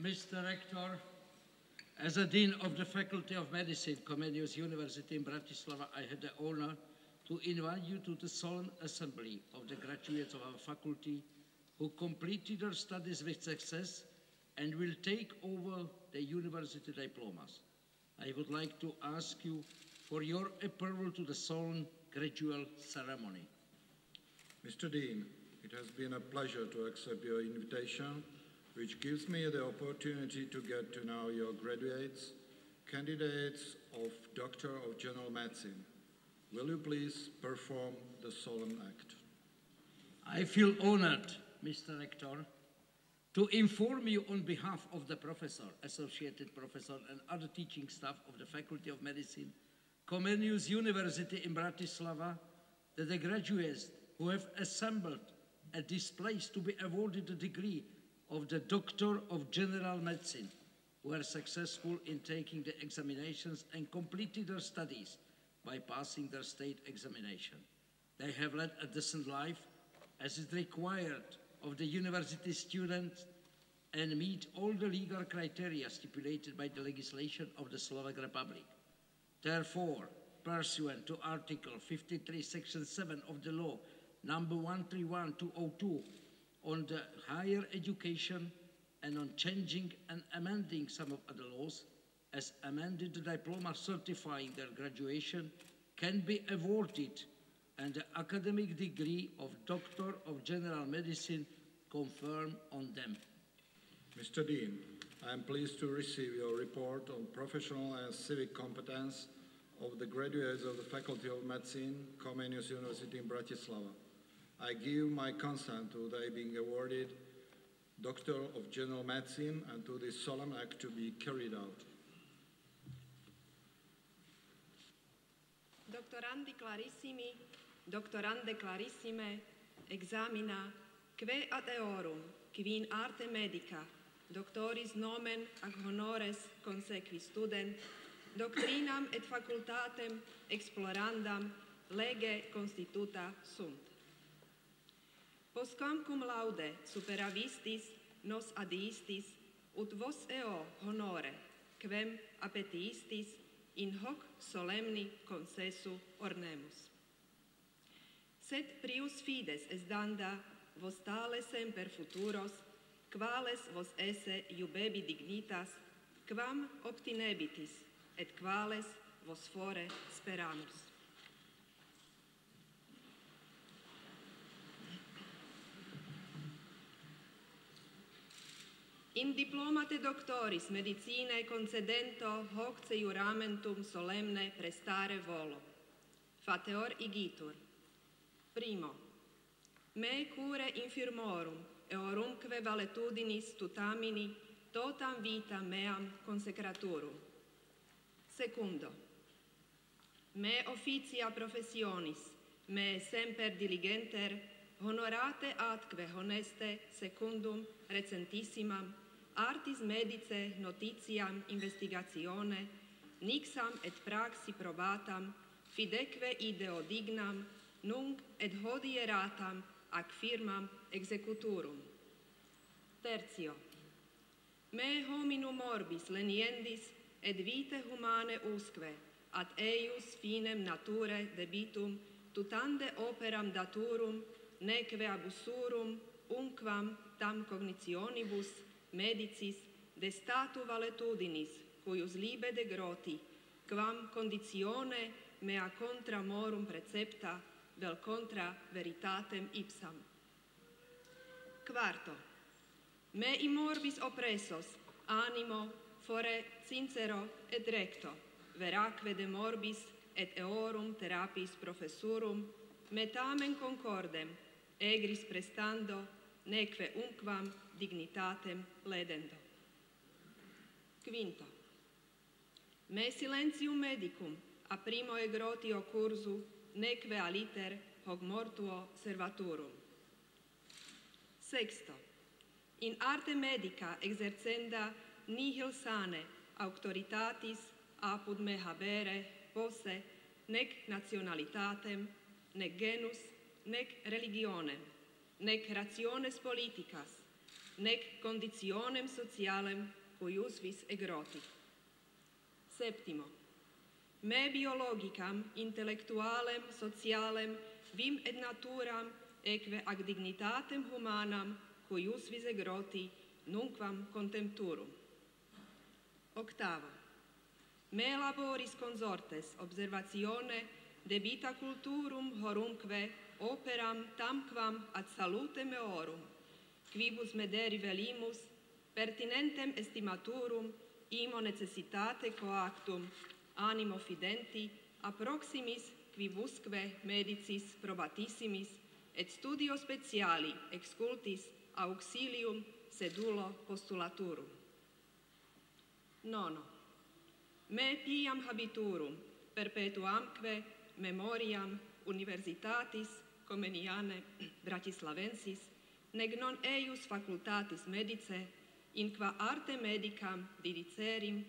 Mr. Rector, as a Dean of the Faculty of Medicine, Comenius University in Bratislava, I had the honor to invite you to the solemn assembly of the graduates of our faculty who completed their studies with success and will take over the university diplomas. I would like to ask you for your approval to the solemn gradual ceremony. Mr. Dean, it has been a pleasure to accept your invitation, which gives me the opportunity to get to know your graduates, candidates of Doctor of General Medicine. Will you please perform the solemn act? I feel honored, Mr. Rector, to inform you on behalf of the professor, associated professor, and other teaching staff of the Faculty of Medicine, Comenius University in Bratislava, that the graduates who have assembled at this place to be awarded the degree of the Doctor of General Medicine were successful in taking the examinations and completed their studies by passing their state examination. They have led a decent life as is required of the university students and meet all the legal criteria stipulated by the legislation of the Slovak Republic. Therefore, pursuant to Article 53, Section 7 of the law, number 131202, on the higher education and on changing and amending some of other laws, as amended, the diploma certifying their graduation can be awarded and the academic degree of Doctor of General Medicine conferred on them. Mr. Dean, I am pleased to receive your report on professional and civic competence of the graduates of the Faculty of Medicine, Comenius University in Bratislava. I give my consent to their being awarded Doctor of General Medicine and to this solemn act to be carried out. Doctorandi clarissimi, doctorande clarissime, examina, que ad eorum, qui in arte medica, doctoris nomen ac honores consequi student, doctrinam et facultatem explorandam lege constituta sunt. Poscam cum laude superavistis nos adiistis, ut vos eo honore, quem appetiistis, in hoc solemni concessu ornemus. Sed prius fides est danda vos tale semper futuros, quales vos esse iubebi dignitas, quam obtinebitis, et quales vos fore speramus. In diplomate doctoris medicinae concedento hoc ce juramentum solemne prestare volo. Fateor igitur. Primo, me cure infirmorum, eorumque valetudinis tutamini, totam vita meam consecraturum. Secundo, me officia professionis, me semper diligenter, honorate atque honeste secundum recentissimam, artis medice notitiam investigatione, nixam et praxi probatam, fideque ideo dignam, nunc et hodieratam ac firmam executurum. Tertio, me hominum orbis leniendis et vitae humanae usque, ad eius finem naturae debitum, tutande operam daturum, neque abusurum, unquam tam cognitionibus medicis de statu valetudinis, cuius libe de groti, quam conditione mea contra morum precepta, vel contra veritatem ipsam. Quarto, me in morbis oppressos, animo, fore sincero et recto, veraque de morbis et eorum therapis professurum, me tamen concordem, egris prestando, neque unquam dignitatem ledendo. Quinto, me silentium medicum a primo egrotio cursu, neque aliter hoc mortuo servaturum. Sexto, in arte medica exercenda nihil sane auctoritatis apud me habere posse nec nationalitatem, nec genus, nec religionem, nec rationes politicas, nec conditionem socialem cuius vis egroti. Septimo. Me biologicam, intellectualem, socialem, vim et naturam, eque ac dignitatem humanam, cuius vis egroti, nunquam contempturum. Octavo. Me laboris consortes observatione debita culturum horumque operam tamquam ad salutem eorum, quibus mederi velimus, pertinentem estimaturum, imo necessitate coactum, animo fidenti, approximis quibusque medicis probatissimis, et studio speciali excultis auxilium sedulo postulaturum. Nono. Me piam habiturum, perpetuamque memoriam universitatis Comeniane Bratislavensis, nec non eius facultatis medice, in qua arte medicam didicerim,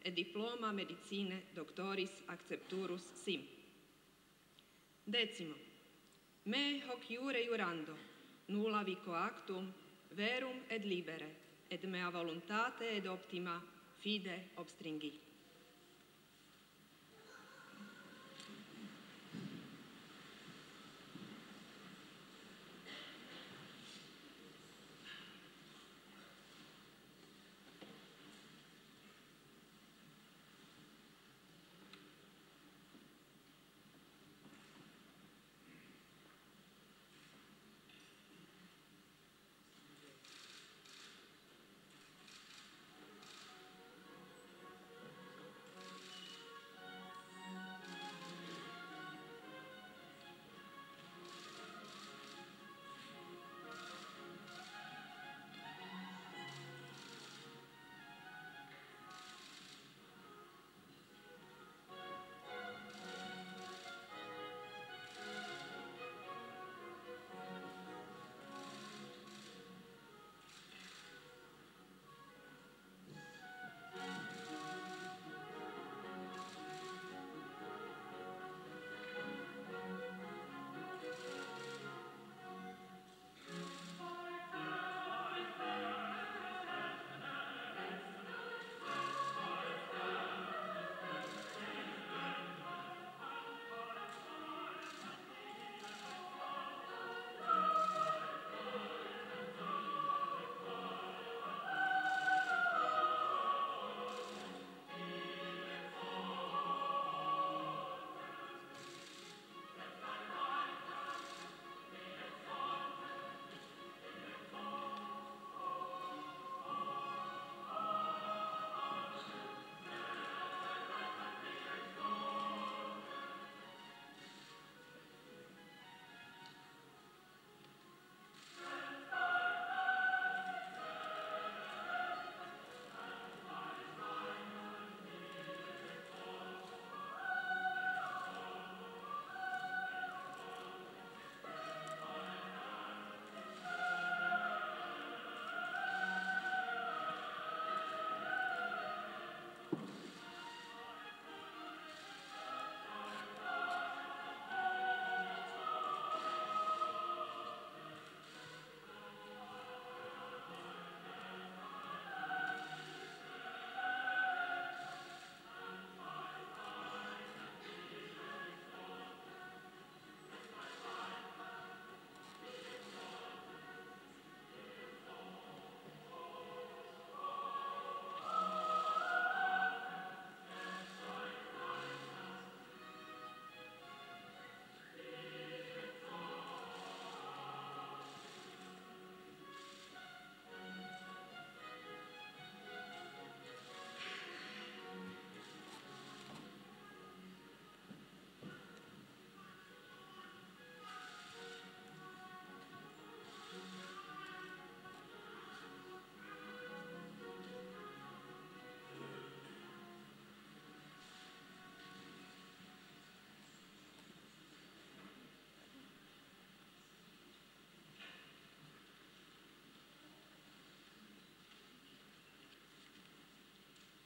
et diploma medicine doctoris accepturus sim. Decimo. Me hoc iure iurando, nulla vi coactum, verum et libere, et mea voluntate et optima fide obstringi.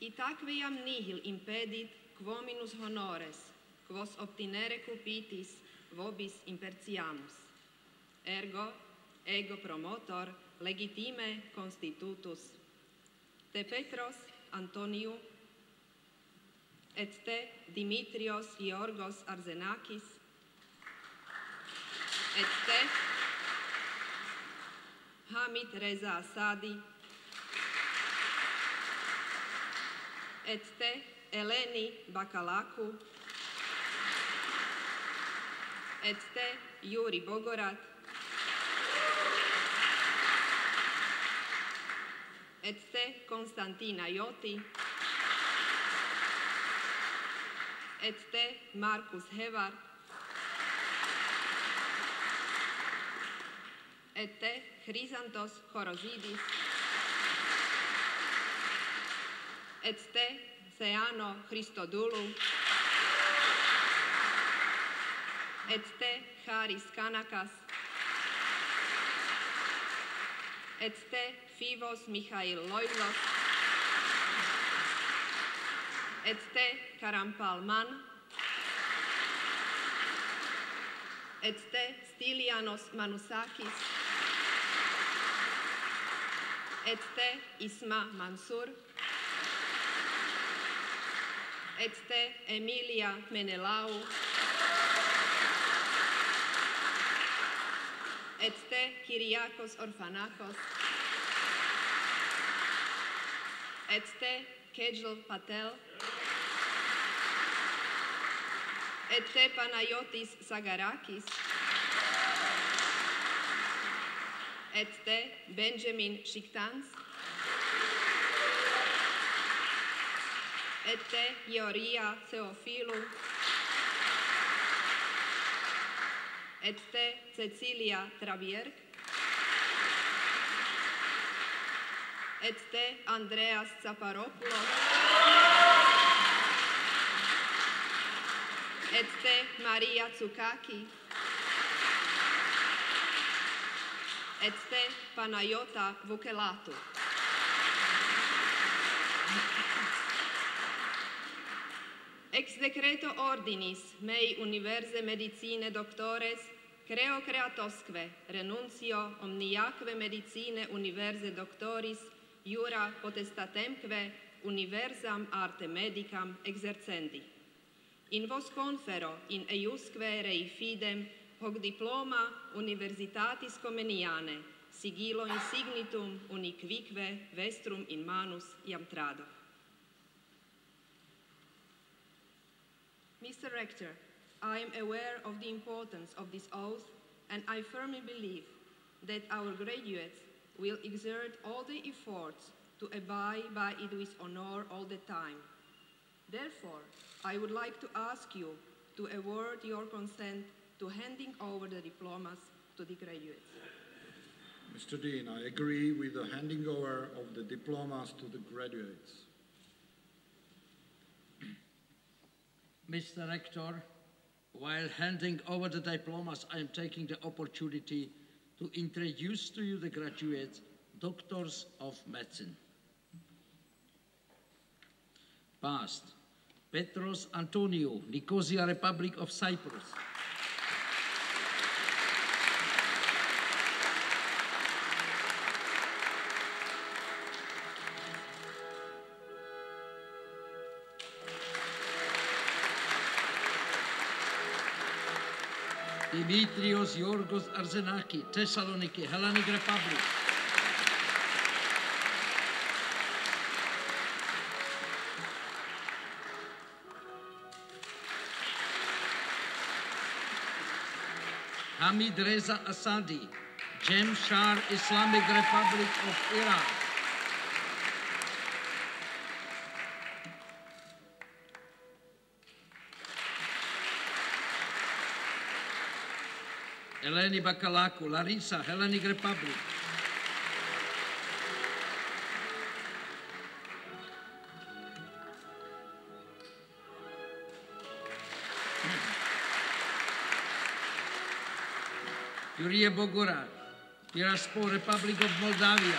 Itaquiam nihil impedit quo minus honores, quos obtinere cupitis vobis impertiamus. Ergo, ego promotor, legitime constitutus, te Petros Antoniou, et te Dimitrios Georgos Arzenakis, et te Hamid Reza Asadi, et te Eleni Bakalaku, et te Juri Bogorat, et te Konstantina Joti, et te Markus Hevar, et te Chrysantos Chorozidis, et te Theano Christodoulou, et te Charis Kanakas, et te Fivos Mikhail Loizos, et te Karampalman, et te Stylianos Manusakis, et te Isma Mansur, et te Emilia Menelau, et te Kyriakos Orfanakos, et te Kejl Patel, et te Panayotis Sagarakis, et te Benjamin Shiktans, et te Ioria Theophilou, et te Cecilia Travierk, et te Andreas Zaparopoulos, et te Maria Tsukaki, et te Panayota Vukelatou. Ex decreto ordinis mei universe medicine doctores, creo creatosque, renuncio omniaque medicine universe doctoris, iura potestatemque universam arte medicam exercendi. In vos confero in eiusque rei fidem hoc diploma universitatis Comeniane, sigillo insignitum uniquique vestrum in manus iam trado. Mr. Rector, I am aware of the importance of this oath, and I firmly believe that our graduates will exert all the efforts to abide by it with honor all the time. Therefore, I would like to ask you to award your consent to handing over the diplomas to the graduates. Mr. Dean, I agree with the handing over of the diplomas to the graduates. Mr. Rector, while handing over the diplomas, I am taking the opportunity to introduce to you the graduates, Doctors of Medicine. Past, Petros Antoniou, Nicosia, Republic of Cyprus. Dimitrios Georgos Arzenaki, Thessaloniki, Hellenic Republic. Hamid Reza Asadi, Jamshar Islamic Republic of Iran. Eleni Bakalakou, Larissa, Hellenic Republic. Yurie Bogorat, Tiraspol, Republic of Moldavia.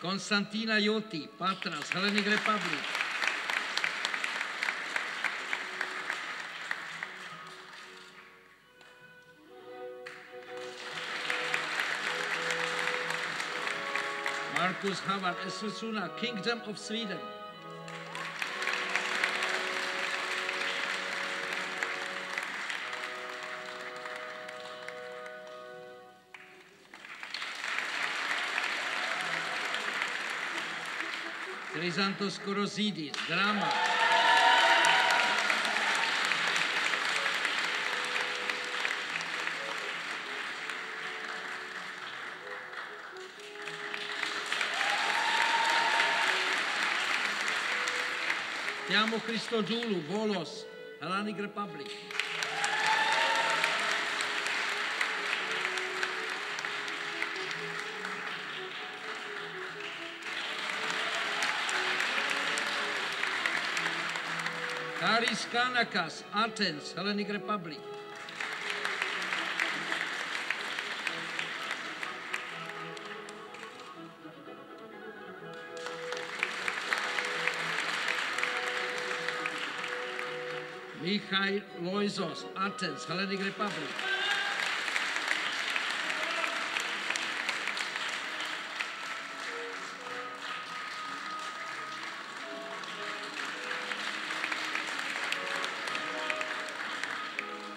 Konstantina Joti, Patras, Hellenic Republic. Marcus Havard Eskilstuna, Kingdom of Sweden. Chrysanthos Korosidis, Drama. Tiamo Christodoulou, Volos, Hellenic Republic. Haris Kanakas, Athens, Hellenic Republic. Mikhail Loizos, Athens, Hellenic Republic.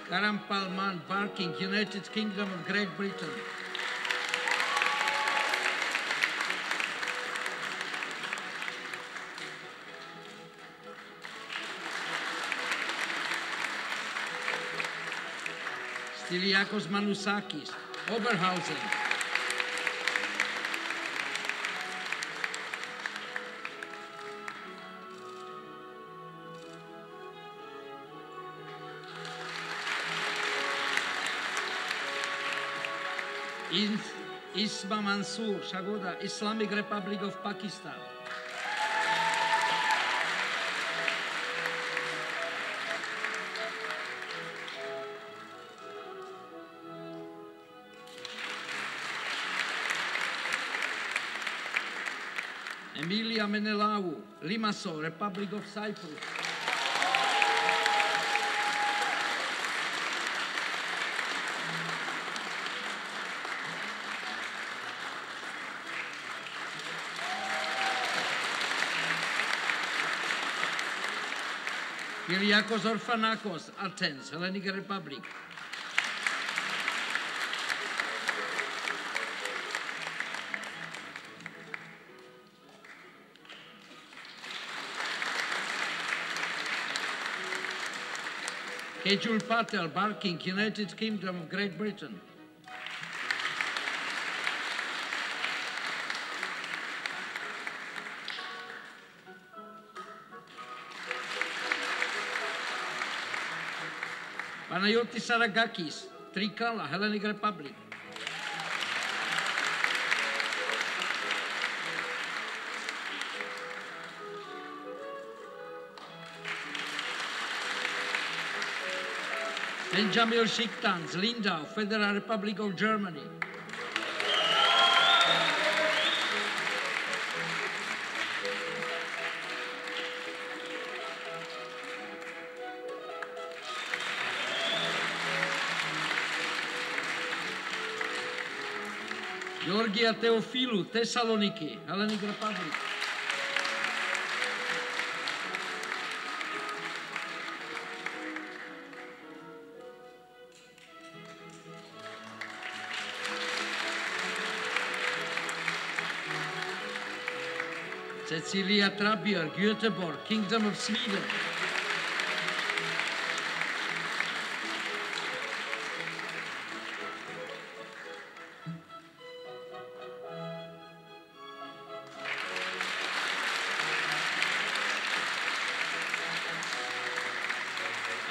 Karam Palman, Barking, United Kingdom of Great Britain. Styliakos Manousakis, Oberhausen. Isma Mansour, Shagoda, Islamic Republic of Pakistan. Emilia Menelau, Limassol, Republic of Cyprus. Kyriakos Orphanakos, Athens, Hellenic Republic. Kejul Patel, Barking, United Kingdom of Great Britain. Panayotis Saragakis, Trikala, Hellenic Republic. Benjamin Schiktans, Lindau, Federal Republic of Germany. Georgia Theophilou, Thessaloniki, Hellenic Republic. Cecilia Trabier, Göteborg, Kingdom of Sweden.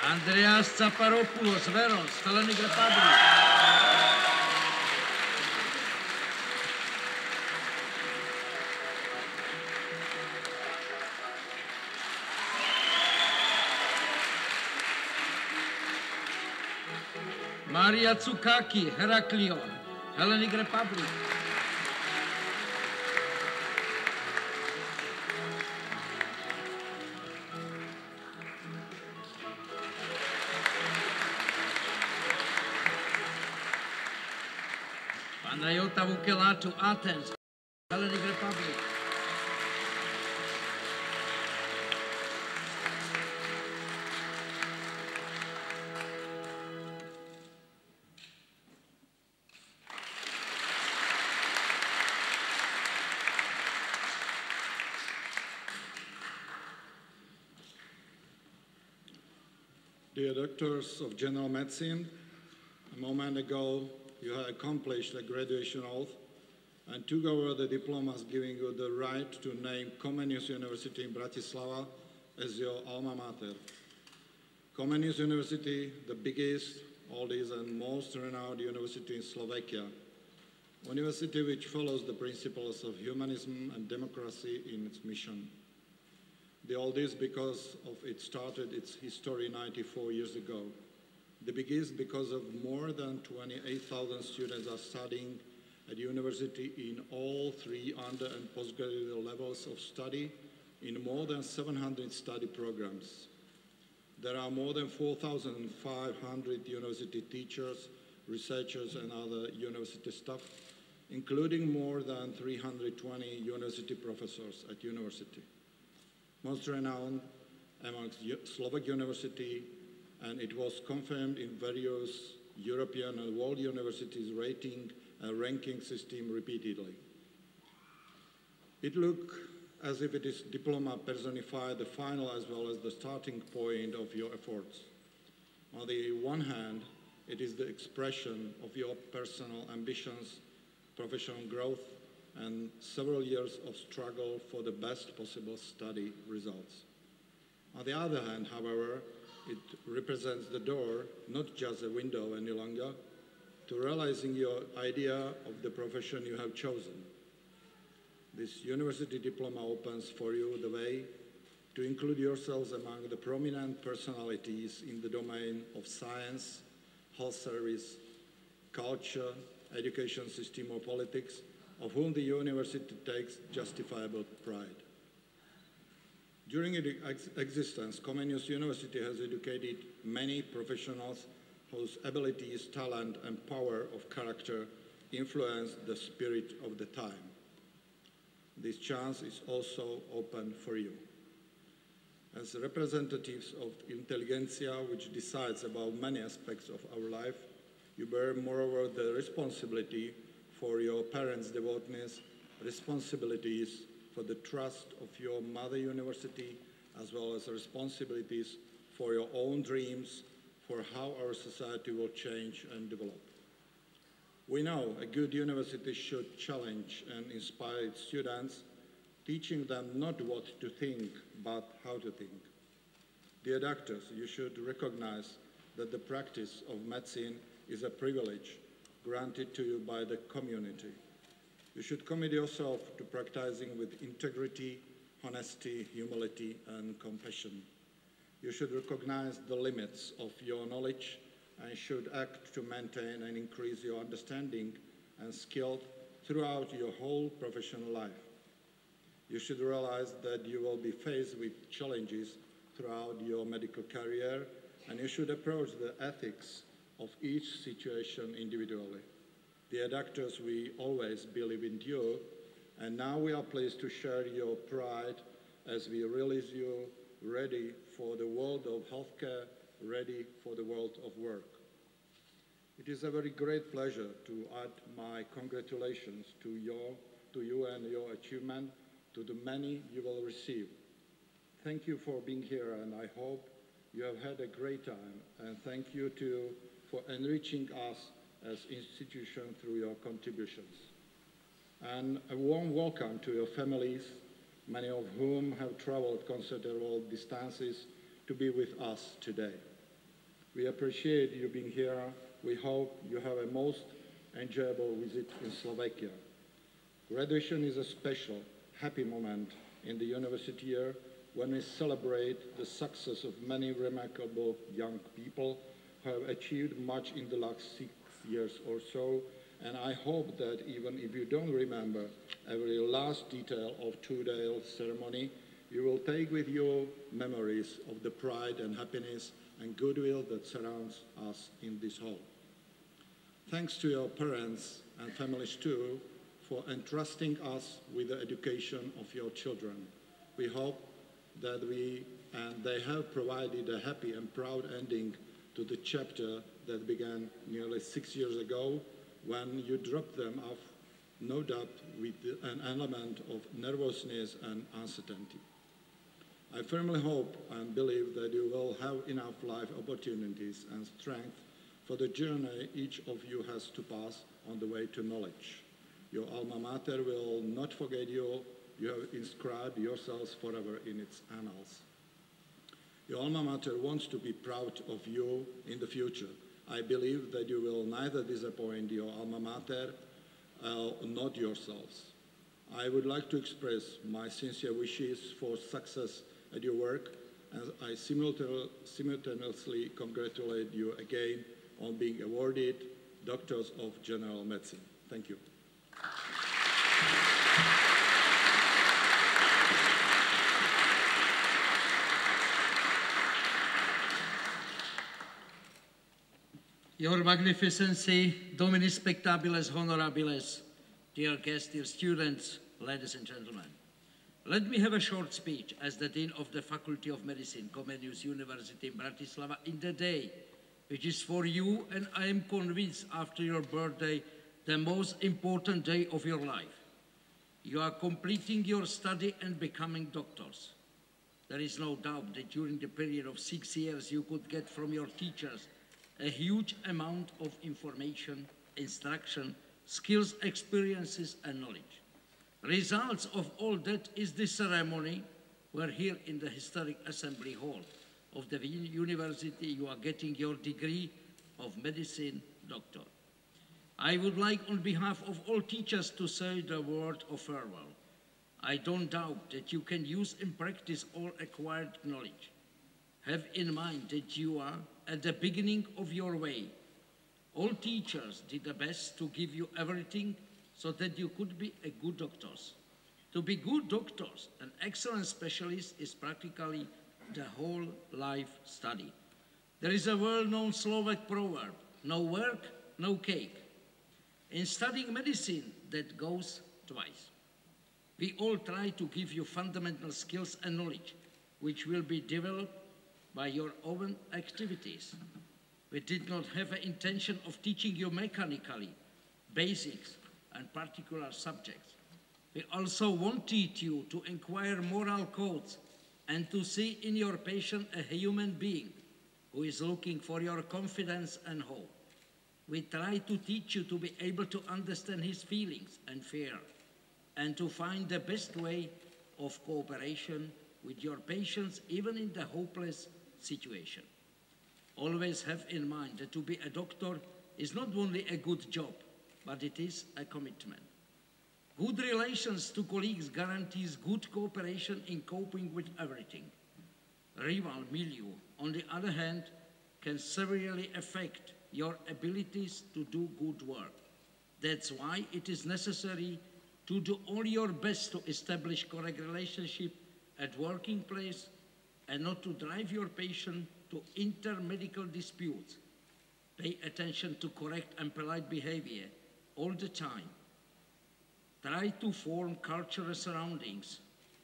Andreas Tsaparopoulos, Veros, Hellenic Republic. Maria Tsukaki, Heraklion, Hellenic Republic. and Iota Vukela to Athens, Hellenic Republic. Dear doctors of general medicine, a moment ago you have accomplished a graduation oath and took over the diplomas giving you the right to name Comenius University in Bratislava as your alma mater. Comenius University, the biggest, oldest and most renowned university in Slovakia, a university which follows the principles of humanism and democracy in its mission. The oldest because of it started its history 94 years ago. The biggest because of more than 28,000 students are studying at university in all 3 under and postgraduate levels of study in more than 700 study programs. There are more than 4,500 university teachers, researchers and other university staff, including more than 320 university professors at university. Most renowned amongst Slovak university, and it was confirmed in various European and world universities rating and ranking system repeatedly. It looks as if it is diploma personified the final as well as the starting point of your efforts. On the one hand, it is the expression of your personal ambitions, professional growth, and several years of struggle for the best possible study results. On the other hand, however, it represents the door, not just a window any longer, to realizing your idea of the profession you have chosen. This university diploma opens for you the way to include yourselves among the prominent personalities in the domain of science, health service, culture, education system or politics, of whom the university takes justifiable pride. During its existence, Comenius University has educated many professionals whose abilities, talent, and power of character influence the spirit of the time. This chance is also open for you. As representatives of intelligentsia, which decides about many aspects of our life, you bear moreover the responsibility for your parents' devoutness, responsibilities for the trust of your mother university, as well as responsibilities for your own dreams for how our society will change and develop. We know a good university should challenge and inspire its students, teaching them not what to think, but how to think. Dear doctors, you should recognize that the practice of medicine is a privilege granted to you by the community. You should commit yourself to practicing with integrity, honesty, humility, and compassion. You should recognize the limits of your knowledge and should act to maintain and increase your understanding and skill throughout your whole professional life. You should realize that you will be faced with challenges throughout your medical career, and you should approach the ethics of each situation individually. Dear doctors, we always believe in you, and now we are pleased to share your pride as we release you ready for the world of healthcare, ready for the world of work. It is a very great pleasure to add my congratulations to you and your achievement, to the many you will receive. Thank you for being here, and I hope you have had a great time, and thank you too for enriching us as institution through your contributions. And a warm welcome to your families, many of whom have traveled considerable distances to be with us today. We appreciate you being here. We hope you have a most enjoyable visit in Slovakia. Graduation is a special, happy moment in the university year when we celebrate the success of many remarkable young people who have achieved much in the last 6 years or so, and I hope that even if you don't remember every last detail of today's ceremony, you will take with you memories of the pride and happiness and goodwill that surrounds us in this hall. Thanks to your parents and families too, for entrusting us with the education of your children. We hope that we and they have provided a happy and proud ending to the chapter that began nearly 6 years ago when you dropped them off, no doubt with an element of nervousness and uncertainty. I firmly hope and believe that you will have enough life opportunities and strength for the journey each of you has to pass on the way to knowledge. Your alma mater will not forget you. You have inscribed yourselves forever in its annals. Your alma mater wants to be proud of you in the future. I believe that you will neither disappoint your alma mater nor yourselves. I would like to express my sincere wishes for success at your work, and I simultaneously congratulate you again on being awarded Doctors of General Medicine. Thank you. Your Magnificency, Dominis Spectabiles Honorabiles, dear guests, dear students, ladies and gentlemen. Let me have a short speech as the Dean of the Faculty of Medicine, Comenius University in Bratislava, in the day, which is for you, and I am convinced after your birthday, the most important day of your life. You are completing your study and becoming doctors. There is no doubt that during the period of 6 years, you could get from your teachers a huge amount of information, instruction, skills, experiences, and knowledge. Results of all that is this ceremony, where here in the historic assembly hall of the university you are getting your degree of medicine doctor. I would like on behalf of all teachers to say the word of farewell. I don't doubt that you can use in practice all acquired knowledge. Have in mind that you are at the beginning of your way. All teachers did their best to give you everything so that you could be a good doctors. To be good doctors, an excellent specialist is practically the whole life study. There is a well-known Slovak proverb, no work, no cake. In studying medicine, that goes twice. We all try to give you fundamental skills and knowledge, which will be developed by your own activities. We did not have an intention of teaching you mechanically, basics, and particular subjects. We also wanted you to acquire moral codes and to see in your patient a human being who is looking for your confidence and hope. We try to teach you to be able to understand his feelings and fear and to find the best way of cooperation with your patients even in the hopeless situation. Always have in mind that to be a doctor is not only a good job, but it is a commitment. Good relations to colleagues guarantees good cooperation in coping with everything. Rival milieu, on the other hand, can severely affect your abilities to do good work. That's why it is necessary to do all your best to establish correct relationship at working place and not to drive your patient to intermedical disputes. Pay attention to correct and polite behavior all the time. Try to form cultural surroundings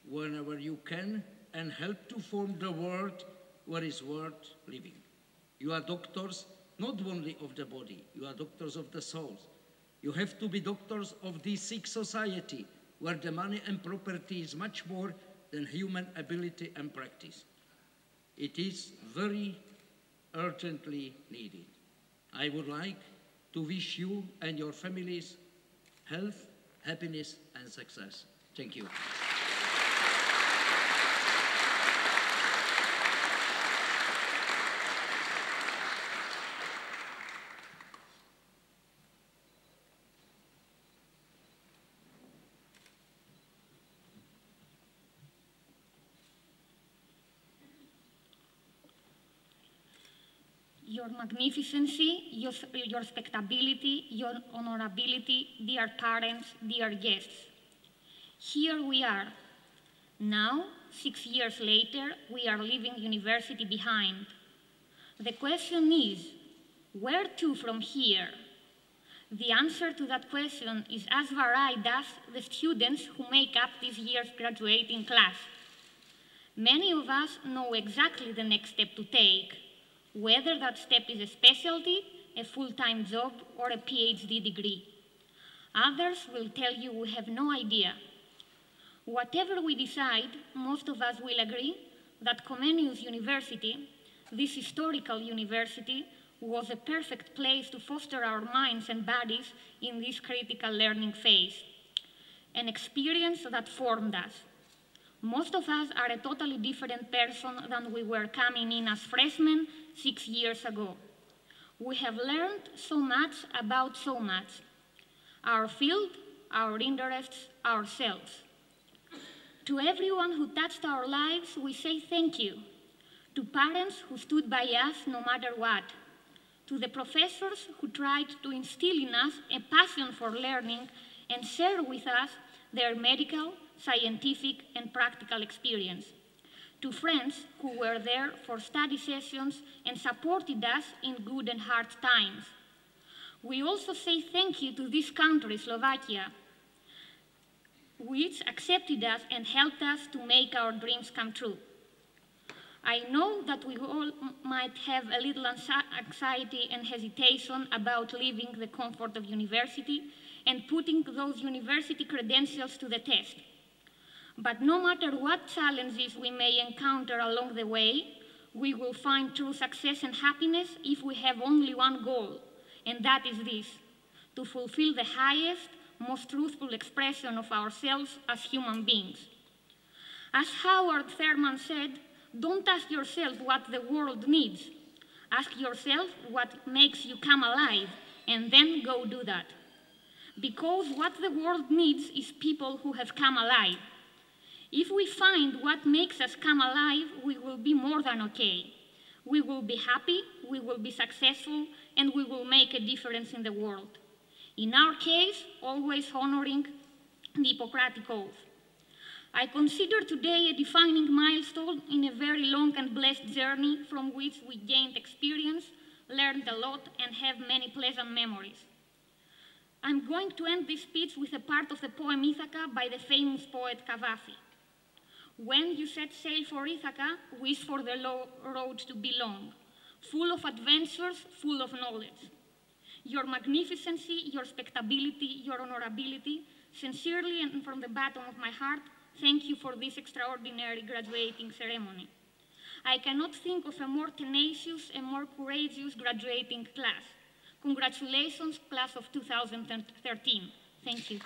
whenever you can and help to form the world where it's worth living. You are doctors not only of the body, you are doctors of the souls. You have to be doctors of this sick society where the money and property is much more than human ability and practice. It is very urgently needed. I would like to wish you and your families health, happiness, and success. Thank you. Your Magnificency, your Spectability, your Honorability, dear parents, dear guests. Here we are. Now, 6 years later, we are leaving university behind. The question is, where to from here? The answer to that question is as varied as the students who make up this year's graduating class. Many of us know exactly the next step to take, whether that step is a specialty, a full-time job, or a PhD degree. Others will tell you we have no idea. Whatever we decide, most of us will agree that Comenius University, this historical university, was a perfect place to foster our minds and bodies in this critical learning phase, an experience that formed us. Most of us are a totally different person than we were coming in as freshmen 6 years ago. We have learned so much about so much: our field, our interests, ourselves. To everyone who touched our lives, we say thank you. To parents who stood by us no matter what. To the professors who tried to instill in us a passion for learning and share with us their medical, scientific, and practical experience. To friends who were there for study sessions and supported us in good and hard times. We also say thank you to this country, Slovakia, which accepted us and helped us to make our dreams come true. I know that we all might have a little anxiety and hesitation about leaving the comfort of university and putting those university credentials to the test. But no matter what challenges we may encounter along the way, we will find true success and happiness if we have only one goal, and that is this: to fulfill the highest, most truthful expression of ourselves as human beings. As Howard Thurman said, don't ask yourself what the world needs. Ask yourself what makes you come alive, and then go do that. Because what the world needs is people who have come alive. If we find what makes us come alive, we will be more than okay. We will be happy, we will be successful, and we will make a difference in the world. In our case, always honoring the Hippocratic Oath. I consider today a defining milestone in a very long and blessed journey from which we gained experience, learned a lot, and have many pleasant memories. I'm going to end this speech with a part of the poem Ithaca by the famous poet Cavafy. When you set sail for Ithaca, wish for the road to be long, full of adventures, full of knowledge. Your magnificency, your spectability, your honorability, sincerely and from the bottom of my heart, thank you for this extraordinary graduating ceremony. I cannot think of a more tenacious and more courageous graduating class. Congratulations, class of 2013. Thank you.